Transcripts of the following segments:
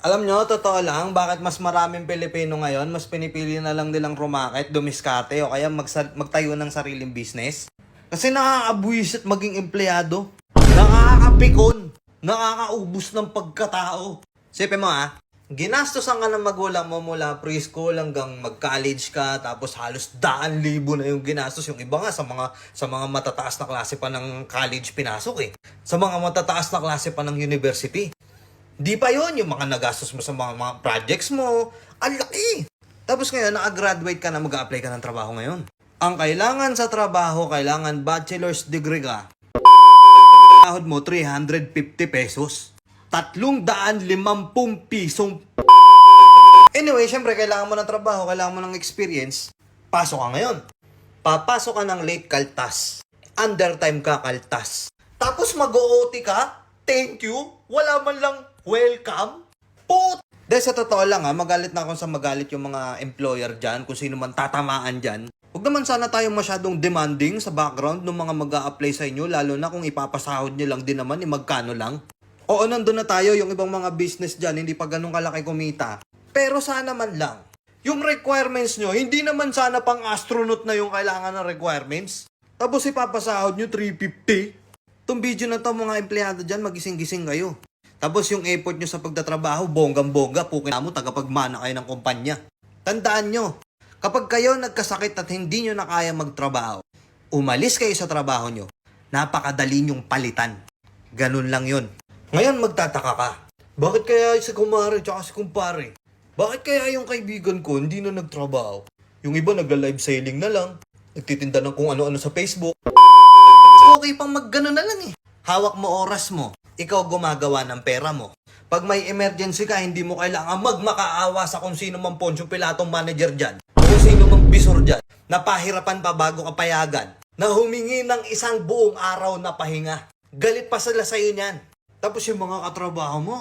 Alam nyo, totoo lang, bakit mas maraming Pilipino ngayon, mas pinipili na lang nilang rumakit, dumiskarte, o kaya magtayo ng sariling business? Kasi nakakabuwisit maging empleyado. Nakakapikon. Nakakaubos ng pagkatao. Sipin mo ginastosan ka ng magulang mo mula preschool hanggang mag-college ka, tapos halos 100,000 na yung ginastos. Yung iba nga sa mga matataas na klase pa ng college pinasok Sa mga matataas na klase pa ng university. Di pa yon yung mga nagastos mo sa mga projects mo. Ang laki! Tapos ngayon, nakagraduate ka na, mag-a-apply ka ng trabaho ngayon. Ang kailangan sa trabaho, kailangan bachelor's degree ka. Sahod mo, 350 pesos. 350 pisong. Anyway, syempre, kailangan mo ng trabaho, kailangan mo ng experience. Pasok ka ngayon. Papasok ka ng late kaltas. Undertime ka kaltas. Tapos mag-OT ka. Thank you. Wala man lang welcome. Dahil sa totoo lang magalit na akong sa magalit yung mga employer dyan, kung sino man tatamaan dyan. Huwag naman sana tayong masyadong demanding sa background ng mga mag-a-apply sa inyo, lalo na kung ipapasahod nyo lang din naman, magkano lang. Oo, nandun na tayo, yung ibang mga business dyan, hindi pa ganun kalaki kumita. Pero sana man lang, yung requirements nyo, hindi naman sana pang astronaut na yung kailangan ng requirements. Tapos ipapasahod nyo 350. Itong video na to, mga empleyado dyan, magising-gising kayo. Tapos yung effort nyo sa pagtatrabaho, bonggang-bongga, pukin mo, tagapagmana kayo ng kumpanya. Tandaan nyo, kapag kayo nagkasakit at hindi nyo na kaya magtrabaho, umalis kayo sa trabaho nyo, napakadali nyong palitan. Ganun lang yun. Ngayon magtataka ka, bakit kaya si kumare tsaka si kumpare? Bakit kaya yung kaibigan ko hindi na nagtrabaho? Yung iba nagla-live selling na lang, nagtitinda ng kung ano-ano sa Facebook. Okay pang maggano na lang Hawak mo oras mo. Ikaw gumagawa ng pera mo. Pag may emergency ka, hindi mo kailangan magmakaawa sa kung sino mang Poncio Pilatong manager dyan. Kung sino mang bisor dyan. Napahirapan pa bago ka payagan. Na humingi ng isang buong araw na pahinga. Galit pa sila sa'yo niyan. Tapos yung mga katrabaho mo.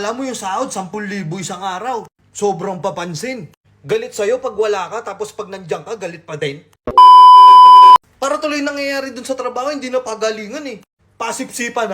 Alam mo yung sahod, 10,000 isang araw. Sobrang papansin. Galit sa'yo pag wala ka, tapos pag nandiyan ka, galit pa din. Para tuloy nangyayari dun sa trabaho, hindi na pagalingan Pasipsipan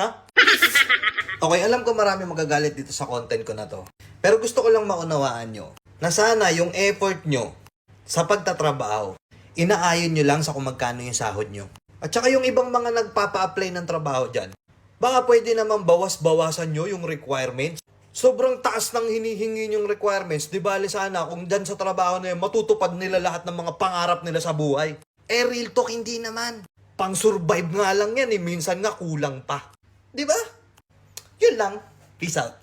Okay, alam ko marami magagalit dito sa content ko na to. Pero gusto ko lang maunawaan nyo na sana yung effort nyo sa pagtatrabaho, inaayon nyo lang sa kung magkano yung sahod nyo. At saka yung ibang mga nagpapa-apply ng trabaho dyan, baka pwede naman bawas-bawasan nyo yung requirements. Sobrang taas ng hinihingi yung requirements, di bali sana kung dyan sa trabaho na yun, matutupad nila lahat ng mga pangarap nila sa buhay. Real talk, hindi naman. Pang-survive nga lang yan minsan nga kulang pa. Di ba? Yun lang. Peace out.